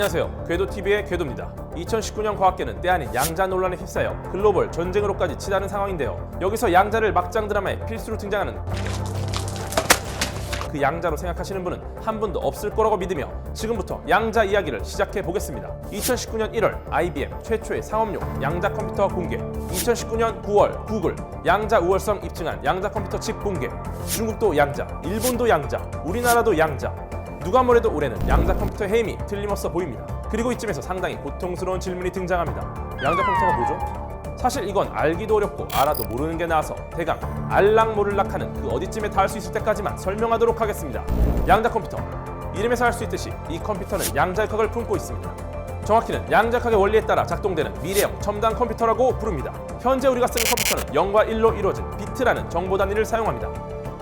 안녕하세요. 궤도TV의 궤도입니다. 2019년 과학계는 때 아닌 양자 논란에 휩싸여 글로벌 전쟁으로까지 치닫는 상황인데요. 여기서 양자를 막장 드라마에 필수로 등장하는 그 양자로 생각하시는 분은 한 분도 없을 거라고 믿으며 지금부터 양자 이야기를 시작해 보겠습니다. 2019년 1월 IBM 최초의 상업용 양자 컴퓨터 공개, 2019년 9월 구글 양자 우월성 입증한 양자 컴퓨터 칩 공개, 중국도 양자, 일본도 양자, 우리나라도 양자. 누가 뭐래도 올해는 양자 컴퓨터의 해임이 틀림없어 보입니다. 그리고 이쯤에서 상당히 고통스러운 질문이 등장합니다. 양자 컴퓨터가 뭐죠? 사실 이건 알기도 어렵고 알아도 모르는 게 나아서 대강 알락모를락하는 그 어디쯤에 닿을 수 있을 때까지만 설명하도록 하겠습니다. 양자 컴퓨터, 이름에서 알 수 있듯이 이 컴퓨터는 양자역학을 품고 있습니다. 정확히는 양자역학의 원리에 따라 작동되는 미래형 첨단 컴퓨터라고 부릅니다. 현재 우리가 쓰는 컴퓨터는 0과 1로 이루어진 비트라는 정보 단위를 사용합니다.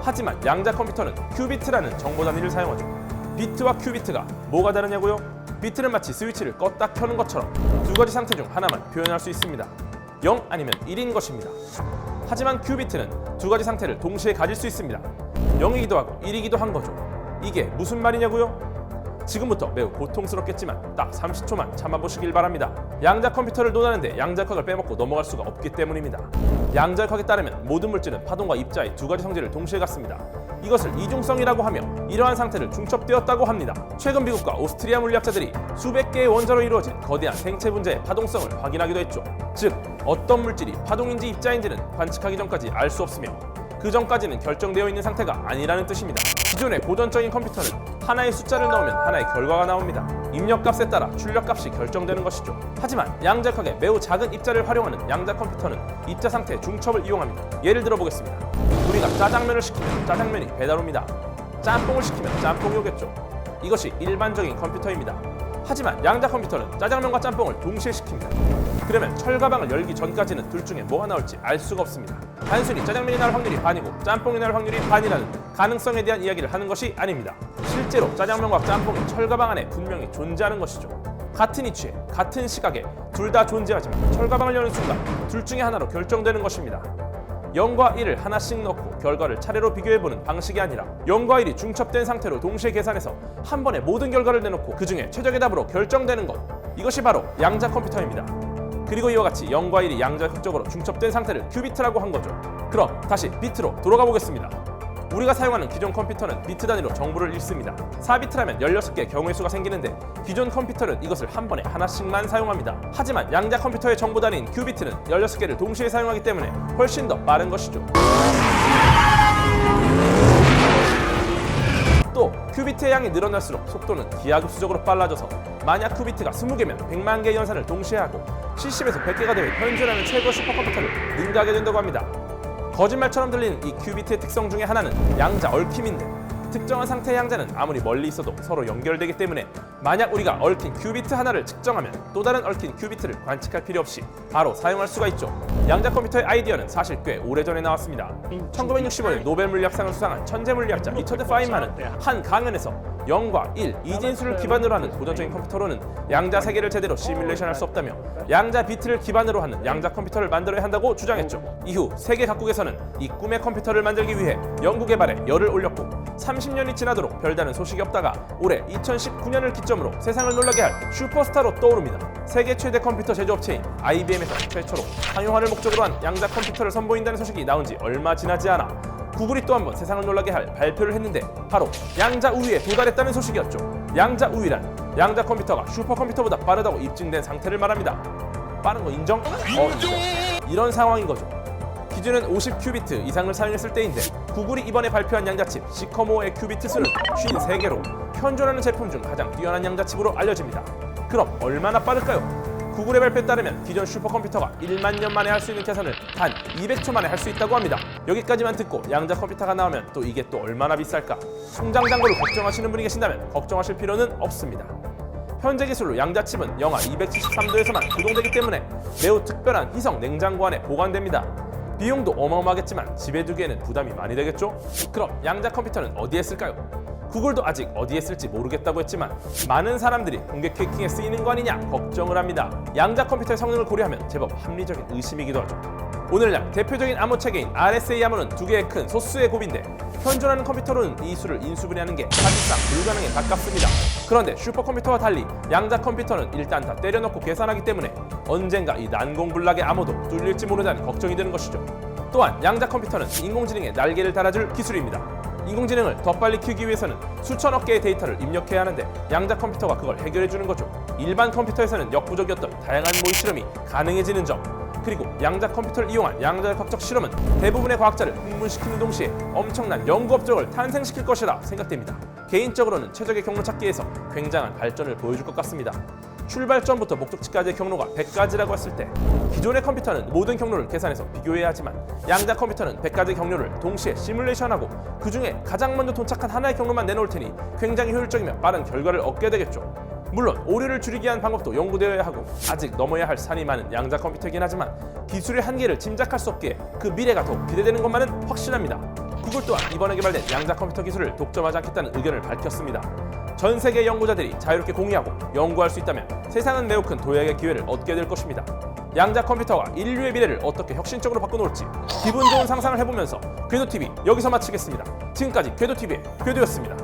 하지만 양자 컴퓨터는 큐비트라는 정보 단위를 사용하죠. 비트와 큐비트가 뭐가 다르냐고요? 비트는 마치 스위치를 껐다 켜는 것처럼 두 가지 상태 중 하나만 표현할 수 있습니다. 0 아니면 1인 것입니다. 하지만 큐비트는 두 가지 상태를 동시에 가질 수 있습니다. 0이기도 하고 1이기도 한 거죠. 이게 무슨 말이냐고요? 지금부터 매우 고통스럽겠지만 딱 30초만 참아보시길 바랍니다. 양자 컴퓨터를 논하는데 양자역학을 빼먹고 넘어갈 수가 없기 때문입니다. 양자역학에 따르면 모든 물질은 파동과 입자의 두 가지 성질을 동시에 갖습니다. 이것을 이중성이라고 하며 이러한 상태를 중첩되었다고 합니다. 최근 미국과 오스트리아 물리학자들이 수백 개의 원자로 이루어진 거대한 생체 분자의 파동성을 확인하기도 했죠. 즉, 어떤 물질이 파동인지 입자인지는 관측하기 전까지 알 수 없으며 그 전까지는 결정되어 있는 상태가 아니라는 뜻입니다. 기존의 고전적인 컴퓨터는 하나의 숫자를 넣으면 하나의 결과가 나옵니다. 입력값에 따라 출력값이 결정되는 것이죠. 하지만 양자역학의 매우 작은 입자를 활용하는 양자 컴퓨터는 입자 상태의 중첩을 이용합니다. 예를 들어 보겠습니다. 우리가 짜장면을 시키면 짜장면이 배달 옵니다. 짬뽕을 시키면 짬뽕이 오겠죠. 이것이 일반적인 컴퓨터입니다. 하지만 양자 컴퓨터는 짜장면과 짬뽕을 동시에 시킵니다. 그러면 철가방을 열기 전까지는 둘 중에 뭐가 나올지 알 수가 없습니다. 단순히 짜장면이 나올 확률이 반이고 짬뽕이 나올 확률이 반이라는 가능성에 대한 이야기를 하는 것이 아닙니다. 실제로 짜장면과 짬뽕이 철가방 안에 분명히 존재하는 것이죠. 같은 위치에 같은 시각에 둘 다 존재하지만 철가방을 여는 순간 둘 중에 하나로 결정되는 것입니다. 0과 1을 하나씩 넣고 결과를 차례로 비교해보는 방식이 아니라 0과 1이 중첩된 상태로 동시에 계산해서 한 번에 모든 결과를 내놓고 그 중에 최적의 답으로 결정되는 것, 이것이 바로 양자 컴퓨터입니다. 그리고 이와 같이 0과 1이 양자역학적으로 중첩된 상태를 큐비트라고 한 거죠. 그럼 다시 비트로 돌아가 보겠습니다. 우리가 사용하는 기존 컴퓨터는 비트 단위로 정보를 읽습니다. 4비트라면 16개의 경우의 수가 생기는데 기존 컴퓨터는 이것을 한 번에 하나씩만 사용합니다. 하지만 양자 컴퓨터의 정보 단위인 큐비트는 16개를 동시에 사용하기 때문에 훨씬 더 빠른 것이죠. 또 큐비트의 양이 늘어날수록 속도는 기하급수적으로 빨라져서 만약 큐비트가 20개면 100만 개의 연산을 동시에 하고 70에서 100개가 되면 현존하는 최고 슈퍼컴퓨터를 능가하게 된다고 합니다. 거짓말처럼 들리는 이 큐비트의 특성 중에 하나는 양자 얽힘인데 특정한 상태의 양자는 아무리 멀리 있어도 서로 연결되기 때문에 만약 우리가 얽힌 큐비트 하나를 측정하면 또 다른 얽힌 큐비트를 관측할 필요 없이 바로 사용할 수가 있죠. 양자 컴퓨터의 아이디어는 사실 꽤 오래전에 나왔습니다. 1965년 노벨 물리학상을 수상한 천재 물리학자 리처드 파인만은 한 강연에서 0과 1, 이진수를 기반으로 하는 고전적인 컴퓨터로는 양자 세계를 제대로 시뮬레이션할 수 없다며 양자 비트를 기반으로 하는 양자 컴퓨터를 만들어야 한다고 주장했죠. 이후 세계 각국에서는 이 꿈의 컴퓨터를 만들기 위해 연구 개발에 열을 올렸고 30년이 지나도록 별다른 소식이 없다가 올해 2019년을 기점으로 세상을 놀라게 할 슈퍼스타로 떠오릅니다. 세계 최대 컴퓨터 제조업체인 IBM에서 최초로 상용화를 목적으로 한 양자 컴퓨터를 선보인다는 소식이 나온 지 얼마 지나지 않아 구글이 또 한 번 세상을 놀라게 할 발표를 했는데 바로 양자 우위에 도달했다는 소식이었죠. 양자 우위란 양자 컴퓨터가 슈퍼컴퓨터보다 빠르다고 입증된 상태를 말합니다. 빠른 거 인정? 이런 상황인 거죠. 기준은 50큐비트 이상을 사용했을 때인데 구글이 이번에 발표한 양자칩 시커모어의 큐비트 수는 53개로 현존하는 제품 중 가장 뛰어난 양자칩으로 알려집니다. 그럼 얼마나 빠를까요? 구글의 발표에 따르면 기존 슈퍼컴퓨터가 1만 년 만에 할 수 있는 계산을 단 200초 만에 할 수 있다고 합니다. 여기까지만 듣고 양자 컴퓨터가 나오면 또 이게 또 얼마나 비쌀까? 통장 잔고를 걱정하시는 분이 계신다면 걱정하실 필요는 없습니다. 현재 기술로 양자칩은 영하 273도에서만 구동되기 때문에 매우 특별한 희석 냉장고 안에 보관됩니다. 비용도 어마어마하겠지만 집에 두기에는 부담이 많이 되겠죠? 그럼 양자 컴퓨터는 어디에 쓸까요? 구글도 아직 어디에 쓸지 모르겠다고 했지만 많은 사람들이 공개 해킹에 쓰이는 거 아니냐 걱정을 합니다. 양자 컴퓨터의 성능을 고려하면 제법 합리적인 의심이기도 하죠. 오늘날 대표적인 암호 체계인 RSA 암호는 두 개의 큰 소수의 곱인데 현존하는 컴퓨터로는 이 수를 인수분해하는 게 사실상 불가능에 가깝습니다. 그런데 슈퍼컴퓨터와 달리 양자 컴퓨터는 일단 다 때려넣고 계산하기 때문에 언젠가 이 난공불락의 암호도 뚫릴지 모른다는 걱정이 드는 것이죠. 또한 양자 컴퓨터는 인공지능에 날개를 달아줄 기술입니다. 인공지능을 더 빨리 키우기 위해서는 수천억 개의 데이터를 입력해야 하는데 양자 컴퓨터가 그걸 해결해주는 거죠. 일반 컴퓨터에서는 역부족이었던 다양한 모의 실험이 가능해지는 점, 그리고 양자 컴퓨터를 이용한 양자역학적 실험은 대부분의 과학자를 흥분시키는 동시에 엄청난 연구 업적을 탄생시킬 것이라 생각됩니다. 개인적으로는 최적의 경로 찾기에서 굉장한 발전을 보여줄 것 같습니다. 출발점부터 목적지까지의 경로가 100가지라고 했을 때 기존의 컴퓨터는 모든 경로를 계산해서 비교해야 하지만 양자 컴퓨터는 100가지 경로를 동시에 시뮬레이션하고 그 중에 가장 먼저 도착한 하나의 경로만 내놓을 테니 굉장히 효율적이며 빠른 결과를 얻게 되겠죠. 물론 오류를 줄이기 위한 방법도 연구되어야 하고 아직 넘어야 할 산이 많은 양자 컴퓨터이긴 하지만 기술의 한계를 짐작할 수 없기에 그 미래가 더욱 기대되는 것만은 확실합니다. 구글 또한 이번에 개발된 양자 컴퓨터 기술을 독점하지 않겠다는 의견을 밝혔습니다. 전 세계 연구자들이 자유롭게 공유하고 연구할 수 있다면 세상은 매우 큰 도약의 기회를 얻게 될 것입니다. 양자 컴퓨터가 인류의 미래를 어떻게 혁신적으로 바꿔놓을지 기분 좋은 상상을 해보면서 궤도TV 여기서 마치겠습니다. 지금까지 궤도TV의 궤도였습니다.